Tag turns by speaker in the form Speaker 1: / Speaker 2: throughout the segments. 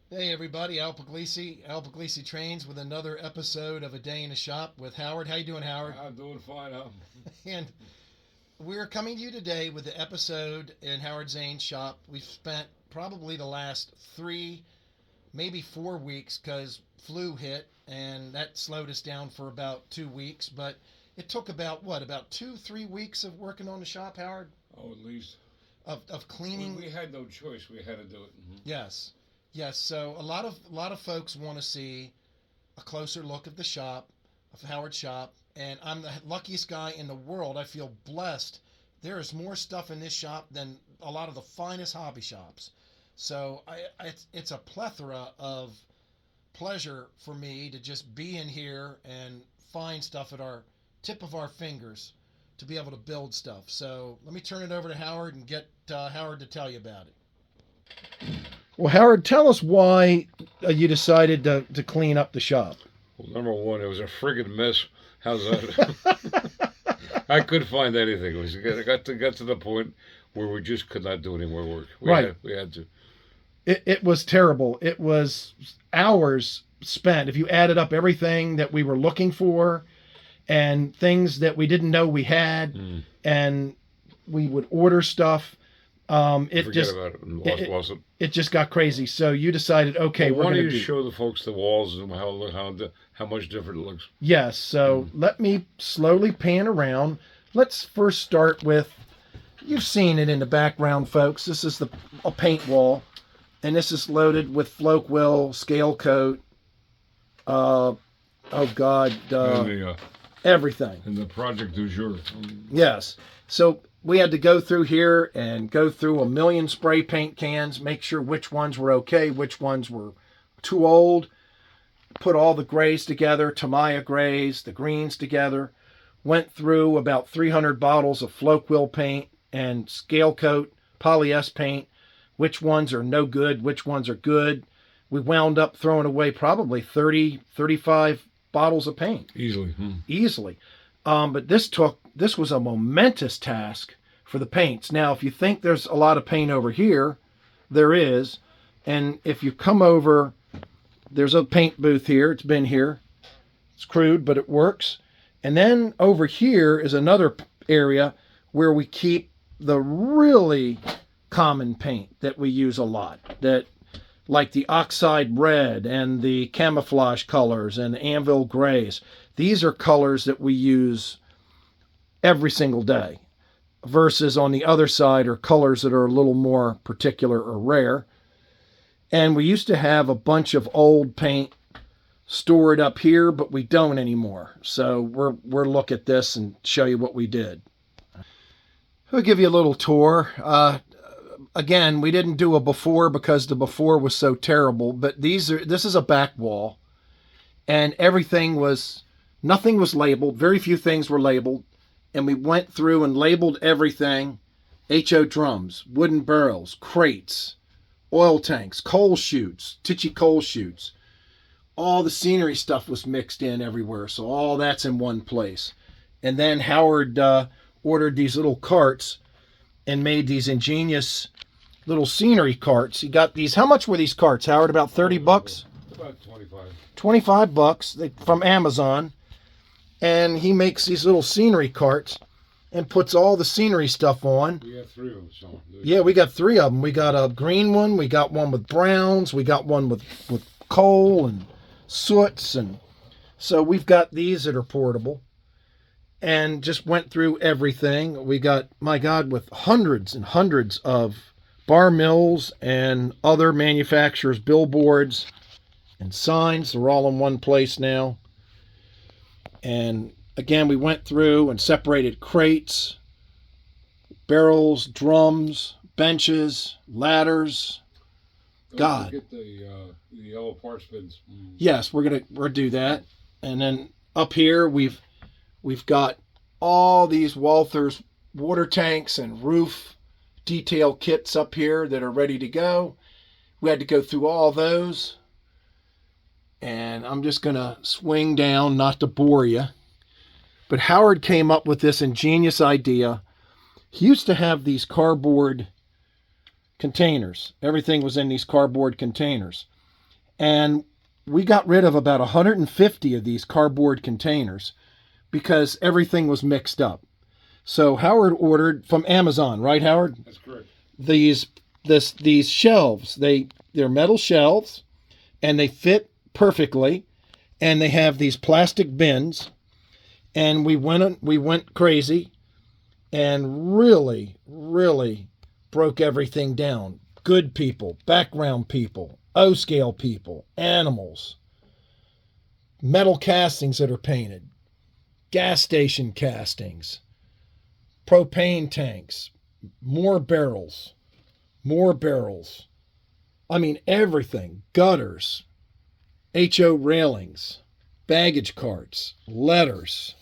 Speaker 1: Hey everybody, Al Puglisi Trains with another episode of A Day in the Shop with Howard. How you doing, Howard?
Speaker 2: I'm doing fine.
Speaker 1: And we're coming to you today with the episode in Howard Zane's shop. We've spent probably the last 3, maybe 4 weeks because flu hit and that slowed us down for about 2 weeks. But it took about 2, 3 weeks of working on the shop, Howard,
Speaker 2: Oh, at least
Speaker 1: of
Speaker 2: we,
Speaker 1: cleaning.
Speaker 2: we had no choice. We had to do it.
Speaker 1: Yes, yes. So a lot of folks want to see a closer look at the shop, of Howard's shop, and I'm the luckiest guy in the world. I feel blessed. There is more stuff in this shop than a lot of the finest hobby shops. So it's a plethora of pleasure for me to just be in here and find stuff at our tip of our fingers to be able to build stuff. So let me turn it over to Howard and get Howard to tell you about it. Well, Howard, tell us why you decided to clean up the shop.
Speaker 2: Well, number one, it was a friggin' mess. How's that? I couldn't find anything. It got to the point where we just could not do any more work.
Speaker 1: Right.
Speaker 2: We had to.
Speaker 1: It was terrible. It was hours spent. If you added up everything that we were looking for and things that we didn't know we had, and we would order stuff, it
Speaker 2: Forget
Speaker 1: just
Speaker 2: about it. And lost it.
Speaker 1: it just got crazy. So you decided, okay,
Speaker 2: Well,
Speaker 1: we're
Speaker 2: why
Speaker 1: going
Speaker 2: don't
Speaker 1: to
Speaker 2: you
Speaker 1: do.
Speaker 2: show the folks the walls and how much different it looks?
Speaker 1: Yes. So let me slowly pan around. Let's first start with. You've seen it in the background, folks. This is a paint wall, and this is loaded with float will, scale coat. Oh God, everything.
Speaker 2: and the project du jour.
Speaker 1: Yes. So we had to go through here and go through a million spray paint cans, make sure which ones were okay, which ones were too old. Put all the grays together, Tamiya grays, the greens together. Went through about 300 bottles of float wheel paint and scale coat, polyester paint. Which ones are no good, which ones are good. We wound up throwing away probably 30, 35 bottles of paint. Easily. But this was a momentous task for the paints. Now, if you think there's a lot of paint over here, there is. And if you come over, there's a paint booth here. It's been here. It's crude, but it works. And then over here is another area where we keep the really common paint that we use a lot, that like the oxide red and the camouflage colors and the anvil grays. These are colors that we use every single day, versus on the other side are colors that are a little more particular or rare. And we used to have a bunch of old paint stored up here, but we don't anymore. So we're look at this and show you what we did. We'll give you a little tour. Again, we didn't do a before because the before was so terrible, but this is a back wall, and nothing was labeled. Very few things were labeled, and we went through and labeled everything. HO drums, wooden barrels, crates, oil tanks, coal chutes, Tichy coal chutes. All the scenery stuff was mixed in everywhere, so all that's in one place. And then Howard ordered these little carts and made these ingenious little scenery carts. He got these. How much were these carts, Howard? About 30 bucks?
Speaker 2: About 25.
Speaker 1: 25 bucks from Amazon. And he makes these little scenery carts and puts all the scenery stuff on.
Speaker 2: We have 3 of them. So
Speaker 1: Yeah, we got 3 of them. We got a green one. We got one with browns. We got one with coal and soots. And so we've got these that are portable. And just went through everything. We got, my God, with hundreds and hundreds of bar mills and other manufacturers' billboards and signs. They're all in one place now. And again, we went through and separated crates, barrels, drums, benches, ladders. God.
Speaker 2: Get the yellow parts bins.
Speaker 1: Yes, we're do that. And then up here we've got all these Walthers water tanks and roof detail kits up here that are ready to go. We had to go through all those. And I'm just going to swing down, not to bore you. But Howard came up with this ingenious idea. He used to have these cardboard containers. Everything was in these cardboard containers. And we got rid of about 150 of these cardboard containers because everything was mixed up. So Howard ordered from Amazon, right, Howard?
Speaker 2: That's correct.
Speaker 1: These shelves. They're metal shelves, and they fit perfectly, and they have these plastic bins. And we went crazy, and really, really broke everything down. Good people, background people, O-scale people, animals, metal castings that are painted, gas station castings, propane tanks, more barrels. I mean, everything. Gutters, HO railings, baggage carts, letters.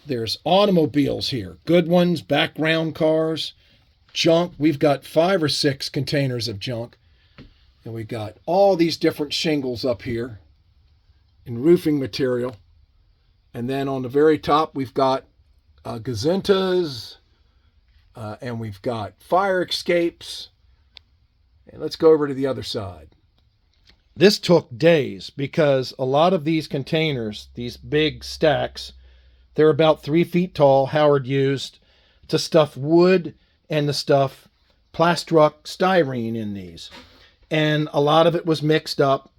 Speaker 1: There's automobiles here. Good ones, background cars, junk. We've got 5 or 6 containers of junk. And we got all these different shingles up here in roofing material. And then on the very top, we've got gazintas, and we've got fire escapes. And let's go over to the other side. This took days because a lot of these containers, these big stacks, they're about 3 feet tall. Howard used to stuff wood and to stuff plastruck styrene in these. And a lot of it was mixed up.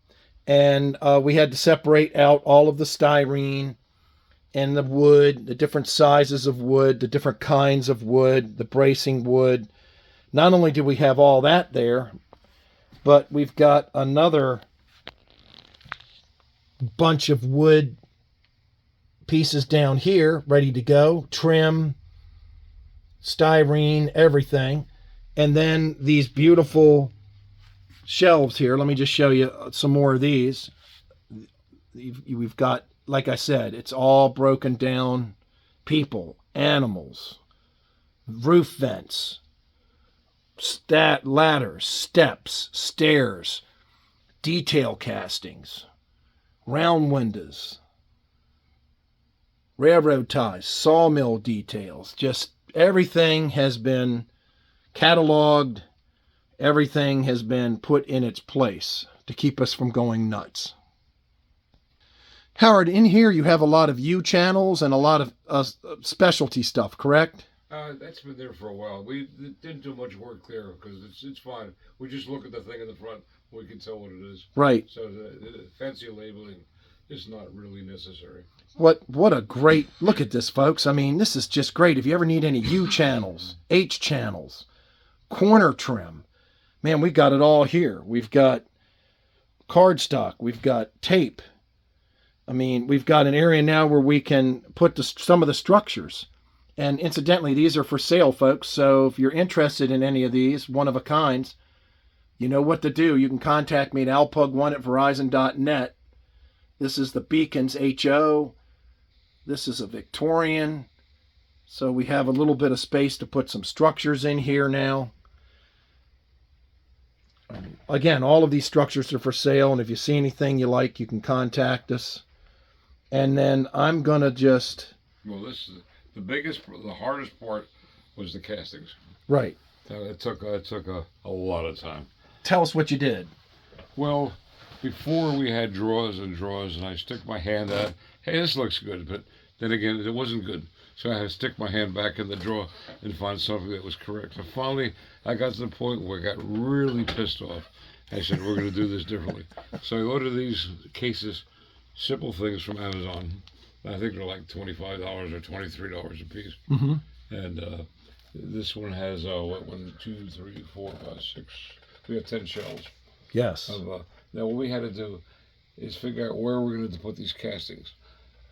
Speaker 1: And we had to separate out all of the styrene and the wood, the different sizes of wood, the different kinds of wood, the bracing wood. Not only do we have all that there, but we've got another bunch of wood pieces down here ready to go. Trim, styrene, everything. And then these beautiful shelves here. Let me just show you some more of these. We've got, like I said, it's all broken down. People, animals, roof vents, ladders, steps, stairs, detail castings, round windows, railroad ties, sawmill details. Just everything has been cataloged. Everything has been put in its place to keep us from going nuts. Howard, in here you have a lot of U channels and a lot of specialty stuff, correct?
Speaker 2: That's been there for a while. We didn't do much work there because it's fine. We just look at the thing in the front. We can tell what it is.
Speaker 1: Right.
Speaker 2: So the fancy labeling is not really necessary.
Speaker 1: What a great, look at this, folks. I mean, this is just great. If you ever need any U channels, H channels, corner trim, man, we've got it all here. We've got cardstock. We've got tape. I mean, we've got an area now where we can put some of the structures. And incidentally, these are for sale, folks. So if you're interested in any of these, one of a kinds, you know what to do. You can contact me at alpug1@verizon.net. This is the Beacons HO. This is a Victorian. So we have a little bit of space to put some structures in here now. Again, all of these structures are for sale. And if you see anything you like, you can contact us. And then I'm going to just...
Speaker 2: Well, this is the hardest part was the castings.
Speaker 1: Right.
Speaker 2: It took a lot of time.
Speaker 1: Tell us what you did.
Speaker 2: Well, before we had drawers and drawers, and I stick my hand out. Hey, this looks good, but then again, it wasn't good. So I had to stick my hand back in the drawer and find something that was correct. So finally, I got to the point where I got really pissed off. I said, we're going to do this differently. So I ordered these cases, simple things from Amazon. I think they're like $25 or $23 a piece.
Speaker 1: Mm-hmm.
Speaker 2: And this one has, 1, 2, 3, 4, 5, 6. We have 10 shelves.
Speaker 1: Yes.
Speaker 2: Now, what we had to do is figure out where we're going to put these castings.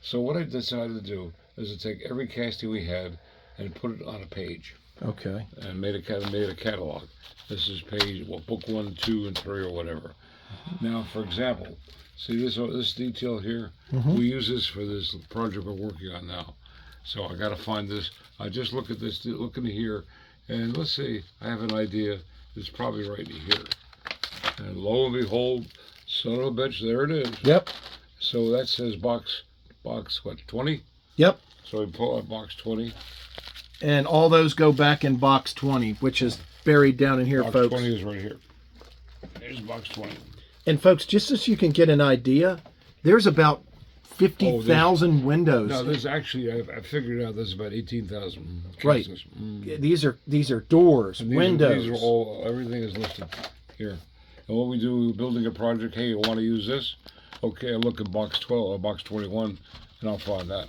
Speaker 2: So what I decided to do is to take every casting we had and put it on a page.
Speaker 1: Okay.
Speaker 2: And made a catalog. This is page, book 1, 2, and 3, or whatever. Now, for example, see this detail here?
Speaker 1: Mm-hmm.
Speaker 2: We use this for this project we're working on now. So I got to find this. I just look at this, look in here, and let's see, I have an idea. It's probably right in here. And lo and behold, son of a bitch, there it is.
Speaker 1: Yep.
Speaker 2: So that says box what, 20?
Speaker 1: Yep.
Speaker 2: So we pull out box 20.
Speaker 1: And all those go back in box 20, which is buried down in here,
Speaker 2: Box
Speaker 1: folks.
Speaker 2: 20 is right here. Here's box 20.
Speaker 1: And folks, just so you can get an idea, there's about 50,000 windows.
Speaker 2: No, there's actually, I figured out there's about 18,000
Speaker 1: Right.
Speaker 2: cases.
Speaker 1: These are doors,
Speaker 2: And
Speaker 1: windows.
Speaker 2: These are all, everything is listed here. And what we do, we're building a project, hey, you want to use this? Okay, I look at box 12 or box 21, and I'll find that.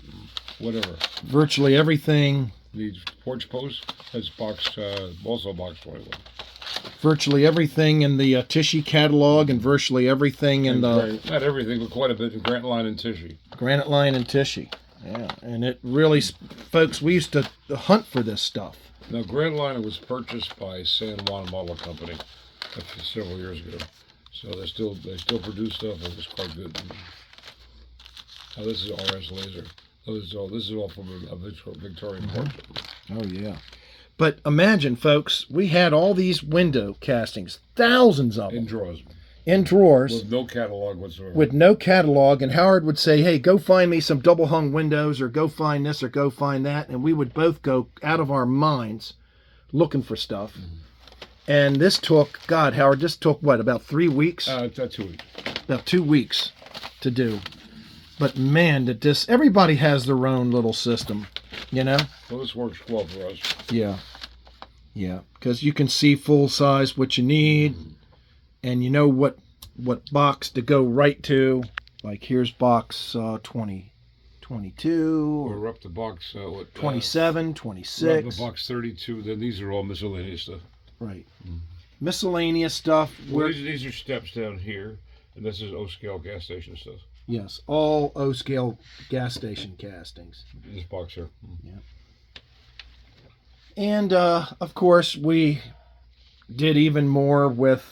Speaker 2: Whatever.
Speaker 1: Virtually everything.
Speaker 2: These porch posts, that's box, also box 21.
Speaker 1: Virtually everything in the Tichy catalog, and virtually everything in the
Speaker 2: Not everything, but quite a bit in Grant Line and Tichy.
Speaker 1: Granite Line and Tichy. Yeah, and it really, folks, we used to hunt for this stuff.
Speaker 2: Now, Grant Line was purchased by San Juan Model Company several years ago. So they still produce stuff, and it's quite good. Now, this is RS Laser. This is all from a Victorian portrait.
Speaker 1: Oh, yeah. But imagine, folks, we had all these window castings, thousands of them. In drawers.
Speaker 2: With no catalog whatsoever.
Speaker 1: With no catalog. And Howard would say, hey, go find me some double hung windows, or go find this, or go find that. And we would both go out of our minds looking for stuff. And this took, God, Howard, this took what, about 3 weeks?
Speaker 2: About 2 weeks.
Speaker 1: About 2 weeks to do. But man, did this, everybody has their own little system, you know?
Speaker 2: Well, this works well for us.
Speaker 1: Yeah. Yeah. Because you can see full size what you need, and you know what box to go right to. Like here's box 20, 22.
Speaker 2: We're up to box,
Speaker 1: 27, 26.
Speaker 2: We're up to box 32. Then these are all miscellaneous stuff.
Speaker 1: Right. Miscellaneous stuff.
Speaker 2: Well, these are steps down here, and this is O-scale gas station stuff.
Speaker 1: Yes, all O-scale gas station castings.
Speaker 2: This box here.
Speaker 1: Yeah. And, of course, we did even more with,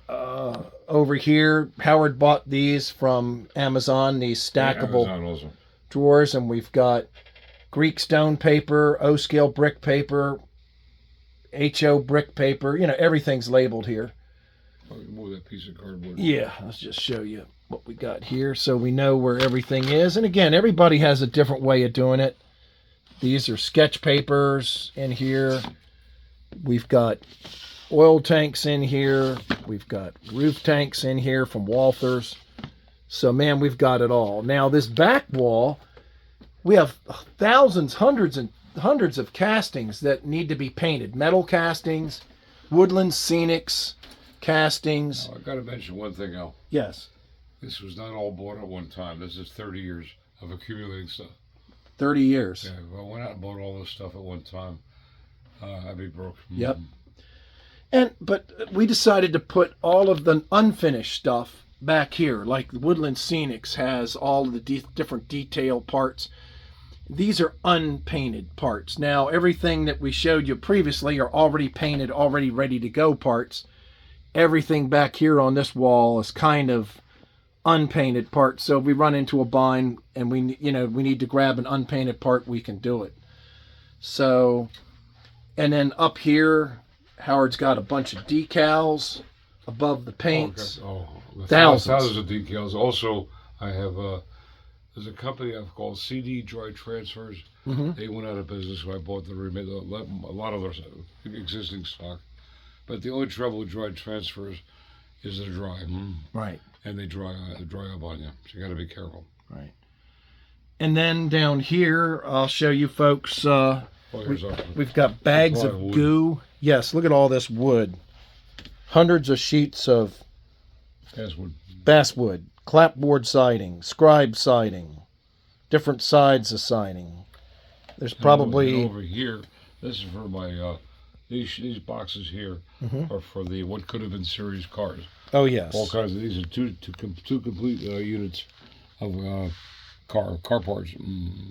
Speaker 1: over here. Howard bought these from Amazon, these stackable drawers, and we've got Greek stone paper, O-scale brick paper, HO brick paper. You know, everything's labeled here.
Speaker 2: Move that piece of cardboard.
Speaker 1: Yeah, let's just show you what we got here so we know where everything is. And again, everybody has a different way of doing it. These are sketch papers in here. We've got oil tanks in here. We've got roof tanks in here from Walthers. So, man, we've got it all. Now, this back wall, we have thousands, hundreds of castings that need to be painted. Metal castings, woodland scenics castings.
Speaker 2: Now, I got to mention one thing, Al.
Speaker 1: Yes.
Speaker 2: This was not all bought at one time. This is 30 years of accumulating stuff.
Speaker 1: 30 years.
Speaker 2: Yeah, if I went out and bought all this stuff at one time, I'd be broke.
Speaker 1: Yep. But we decided to put all of the unfinished stuff back here, like Woodland Scenics has all of the different detail parts. These are unpainted parts. Now, everything that we showed you previously are already painted, already ready to go parts. Everything back here on this wall is kind of unpainted parts. So if we run into a bind and we need to grab an unpainted part, we can do it. So, and then up here, Howard's got a bunch of decals above the paints. Thousands
Speaker 2: of decals. Also, I have there's a company I've called CD Dry Transfers. They went out of business, so I bought a lot of their existing stock. But the only trouble with dry transfers is they're dry.
Speaker 1: Right.
Speaker 2: And they dry up on you, so you got to be careful.
Speaker 1: Right. And then down here, I'll show you folks. We've got bags of goo. Yes, look at all this wood. Hundreds of sheets of basswood, clapboard siding, scribe siding, different sides of siding. There's probably
Speaker 2: over here. This is for my these boxes here are for the what could have been series cars.
Speaker 1: Oh yes.
Speaker 2: All kinds of these are two complete units of car parts.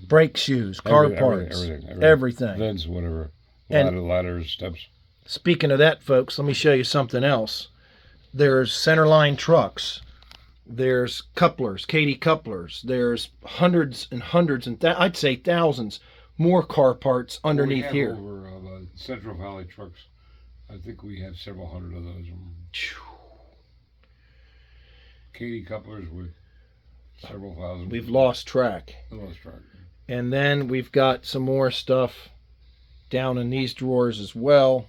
Speaker 1: Brake shoes, car parts, everything.
Speaker 2: Vents, whatever. Ladders, steps.
Speaker 1: Speaking of that, folks, let me show you something else. There's centerline trucks. There's couplers, Katy couplers. There's hundreds and hundreds and I'd say thousands more car parts underneath here.
Speaker 2: Over Central Valley trucks, I think we have several hundred of those. Katy couplers with several thousand.
Speaker 1: We've lost track. And then we've got some more stuff down in these drawers as well.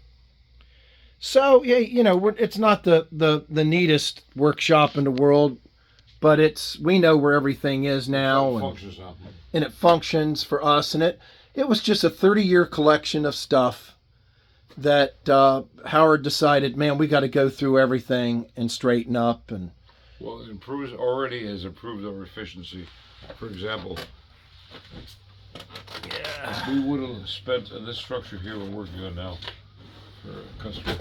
Speaker 1: So yeah, it's not the neatest workshop in the world, but we know where everything is now,
Speaker 2: It functions now.
Speaker 1: and it functions for us. And it was just a 30-year collection of stuff that Howard decided, man, we got to go through everything and straighten up. And
Speaker 2: Well, it already has improved our efficiency. For example, we would have spent this structure here we're working on now for a customer.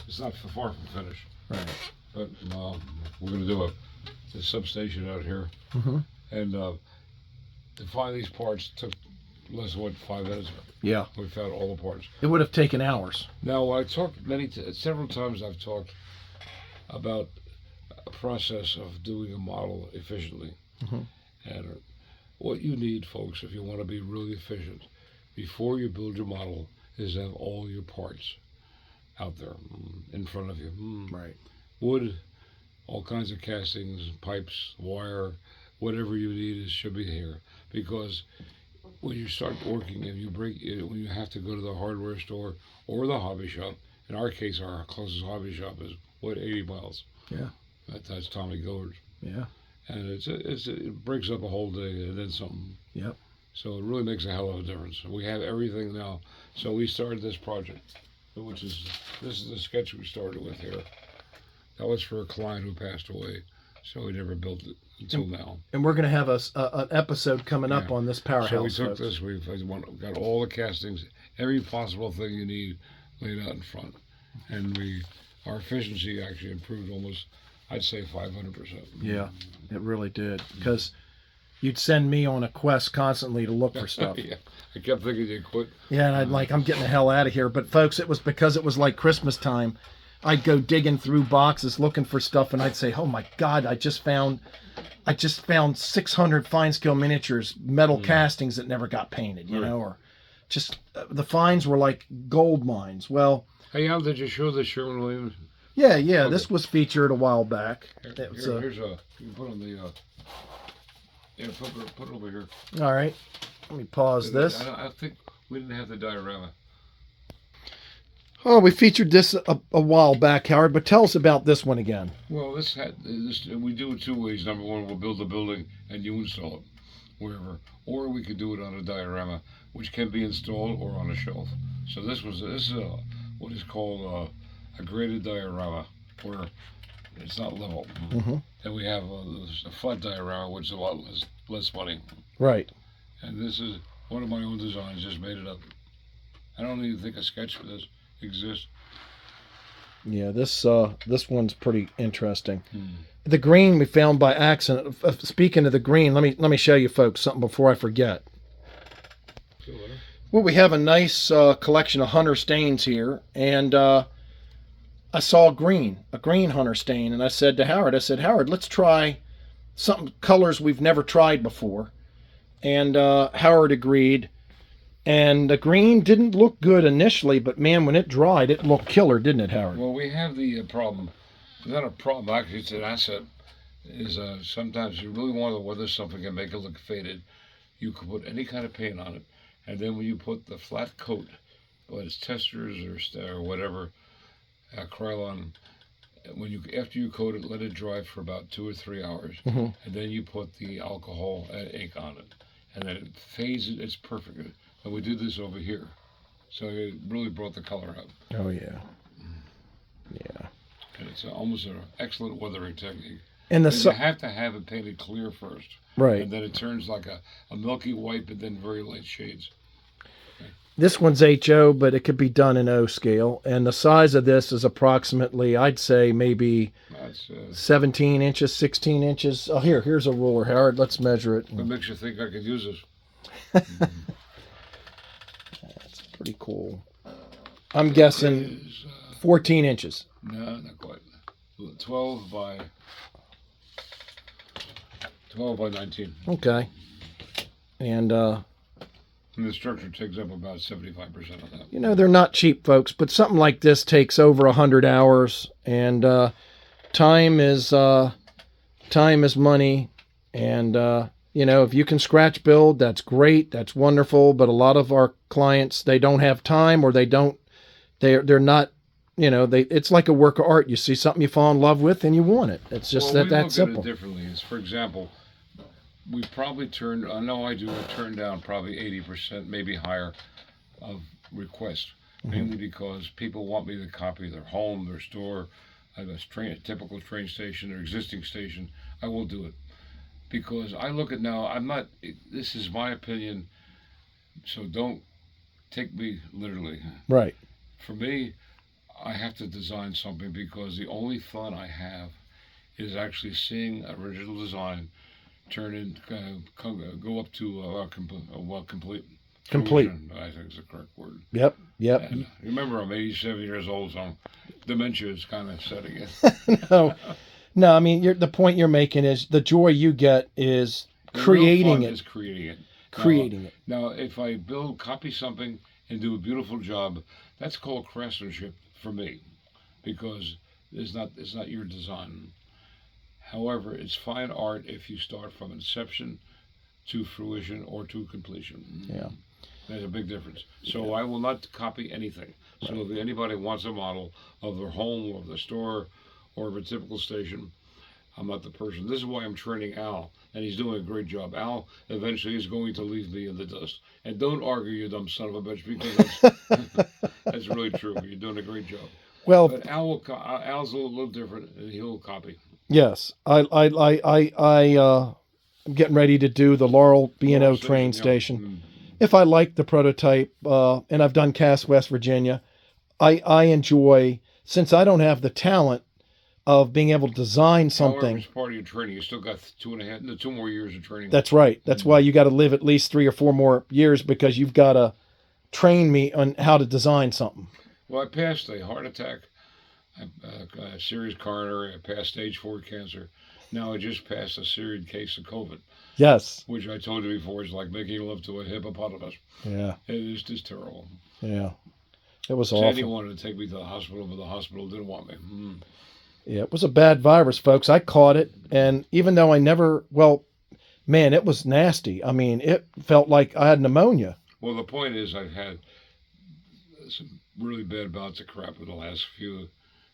Speaker 2: It's not far from finished.
Speaker 1: right.
Speaker 2: But we're going to do a substation out here.
Speaker 1: Mm-hmm.
Speaker 2: And to find these parts took less than 5 minutes.
Speaker 1: Yeah,
Speaker 2: We found all the parts.
Speaker 1: it would have taken hours.
Speaker 2: Now, I talked several times. I've talked about a process of doing a model efficiently,
Speaker 1: Mm-hmm.
Speaker 2: and what you need, folks, if you want to be really efficient, before you build your model, is have all your parts out there in front of you.
Speaker 1: Right.
Speaker 2: Wood, all kinds of castings, pipes, wire, whatever you need should be here. Because when you start working and when you have to go to the hardware store or the hobby shop, in our case, our closest hobby shop is 80 miles.
Speaker 1: Yeah.
Speaker 2: That's Tommy Goers.
Speaker 1: Yeah.
Speaker 2: And it breaks up a whole day and then something.
Speaker 1: Yep.
Speaker 2: So it really makes a hell of a difference. We have everything now. So we started this project, this is the sketch we started with here. That was for a client who passed away, so we never built it until now.
Speaker 1: And we're going to have an episode coming up on this powerhouse.
Speaker 2: So we took
Speaker 1: folks.
Speaker 2: this, we've got all the castings, every possible thing you need laid out in front. And our efficiency actually improved almost, I'd say 500%.
Speaker 1: Yeah, it really did. Because you'd send me on a quest constantly to look for stuff.
Speaker 2: Yeah, I kept thinking you'd quit.
Speaker 1: Yeah, and I'm getting the hell out of here. But folks, it was because it was like Christmas time. I'd go digging through boxes looking for stuff, and I'd say, "Oh my God, I just found 600 fine scale miniatures, metal castings that never got painted." Or just the finds were like gold mines. Well,
Speaker 2: Hey, Al, did you show the Sherwin-Williams?
Speaker 1: yeah.
Speaker 2: Okay.
Speaker 1: This was featured a while back.
Speaker 2: Here's you can put on the put it over here.
Speaker 1: All right. Let me pause this.
Speaker 2: I think we didn't have the diorama.
Speaker 1: Oh, we featured this a while back, Howard, but tell us about this one again.
Speaker 2: Well, we do it two ways. Number one, we'll build the building and you install it wherever, or we could do it on a diorama, which can be installed or on a shelf. So this is what is called a graded diorama, where it's not level.
Speaker 1: Mm-hmm.
Speaker 2: And we have a flat diorama, which is a lot less money.
Speaker 1: Right.
Speaker 2: And this is one of my own designs. Just made it up. I don't even think a sketch for this exists.
Speaker 1: Yeah, this one's pretty interesting. The green we found by accident. Speaking of the green, let me show you folks something before I forget. Well, we have a nice collection of hunter stains here, and I saw a green hunter stain, and I said to Howard, Howard, let's try some colors we've never tried before. And Howard agreed. And the green didn't look good initially, but man, when it dried, it looked killer, didn't it, Howard?
Speaker 2: Well, we have the problem. It's not a problem, actually, it's an asset. Is sometimes you really want to weather something and make it look faded. You can put any kind of paint on it, and then when you put the flat coat, whether it's testers or whatever, Krylon, after you coat it, let it dry for about 2 or 3 hours, and then you put the alcohol and ink on it, and then it fades. It's perfect. And we did this over here, so it really brought the color up.
Speaker 1: Oh yeah, yeah.
Speaker 2: And it's almost an excellent weathering technique.
Speaker 1: And
Speaker 2: you have to have it painted clear first,
Speaker 1: right?
Speaker 2: And then it turns like a milky white, but then very light shades.
Speaker 1: This one's HO, but it could be done in O scale. And the size of this is approximately, I'd say, maybe 17 inches, 16 inches. Oh, here's a ruler, Howard. Let's measure it.
Speaker 2: What makes you think I could use this?
Speaker 1: That's pretty cool. I'm guessing 14 inches.
Speaker 2: No, not quite. 12 by 19.
Speaker 1: Okay. And
Speaker 2: the structure takes up about 75% of that.
Speaker 1: They're not cheap, folks, but something like this takes over 100 hours, and time is money. And if you can scratch build, that's great, that's wonderful. But a lot of our clients, they don't have time, or they don't They're not, it's like a work of art. You see something you fall in love with and you want it. It's just
Speaker 2: Well, we
Speaker 1: that
Speaker 2: look
Speaker 1: simple.
Speaker 2: at it differently. Is, for example, we probably turned, I know I do, I turn down probably 80%, maybe higher, of requests, mainly because people want me to copy their home, their store, a typical train station, their existing station. I will do it because I look at now. I'm not. This is my opinion, so don't take me literally.
Speaker 1: Right.
Speaker 2: For me, I have to design something because the only fun I have is actually seeing original design turn in, go up to complete.
Speaker 1: Complete.
Speaker 2: Fruition, I think is the correct word.
Speaker 1: Yep. Yep.
Speaker 2: And remember, I'm 87 years old, so dementia is kind of setting in.
Speaker 1: No, no. I mean, the point you're making is the joy you get is
Speaker 2: The
Speaker 1: creating
Speaker 2: real fun
Speaker 1: it.
Speaker 2: is creating it.
Speaker 1: Creating it.
Speaker 2: Now, if I copy something and do a beautiful job, that's called craftsmanship for me, because it's not your design. However, it's fine art if you start from inception to fruition or to completion.
Speaker 1: Yeah.
Speaker 2: There's a big difference. So I will not copy anything. So if anybody wants a model of their home or of the store or of a typical station, I'm not the person. This is why I'm training Al, and he's doing a great job. Al eventually is going to leave me in the dust. And don't argue, you dumb son of a bitch, because that's really true. You're doing a great job.
Speaker 1: Well,
Speaker 2: But Al's a little different, and he'll copy.
Speaker 1: yes, I'm getting ready to do the Laurel B&O train station. If I like the prototype, and I've done Cass, West Virginia, I enjoy, since I don't have the talent of being able to design
Speaker 2: However,
Speaker 1: something.
Speaker 2: it's part of your training. You still got 2 more years of training.
Speaker 1: That's right. That's why you got to live at least 3 or 4 more years, because you've got to train me on how to design something.
Speaker 2: Well, I passed a heart attack, a serious coronary. I passed stage 4 cancer. Now I just passed a serious case of COVID.
Speaker 1: Yes.
Speaker 2: Which I told you before is like making love to a hippopotamus.
Speaker 1: Yeah.
Speaker 2: It is just terrible.
Speaker 1: Yeah. It was
Speaker 2: Sandy
Speaker 1: awful.
Speaker 2: wanted to take me to the hospital, but the hospital didn't want me.
Speaker 1: Yeah, it was a bad virus, folks. I caught it, and even though man, it was nasty. I mean, it felt like I had pneumonia.
Speaker 2: Well, the point is, I've had some really bad bouts of crap in the last few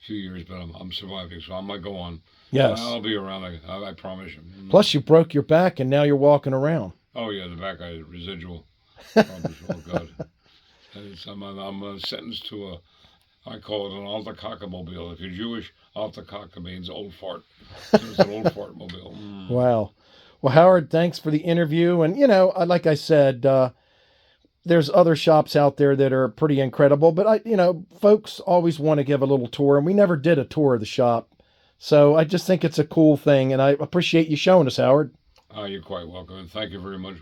Speaker 2: years, but I'm surviving, so I might go on.
Speaker 1: Yes.
Speaker 2: I'll be around. I promise you.
Speaker 1: Plus, you broke your back, and now you're walking around.
Speaker 2: Oh yeah, the back I had residual problems. Oh God. I'm sentenced to I call it an alta cockmobile. If you're Jewish, alta cock means old fart. So it's an old fart mobile.
Speaker 1: Wow. Well, Howard, thanks for the interview. And, like I said, there's other shops out there that are pretty incredible. But, folks always want to give a little tour, and we never did a tour of the shop. So I just think it's a cool thing, and I appreciate you showing us, Howard.
Speaker 2: You're quite welcome, and thank you very much.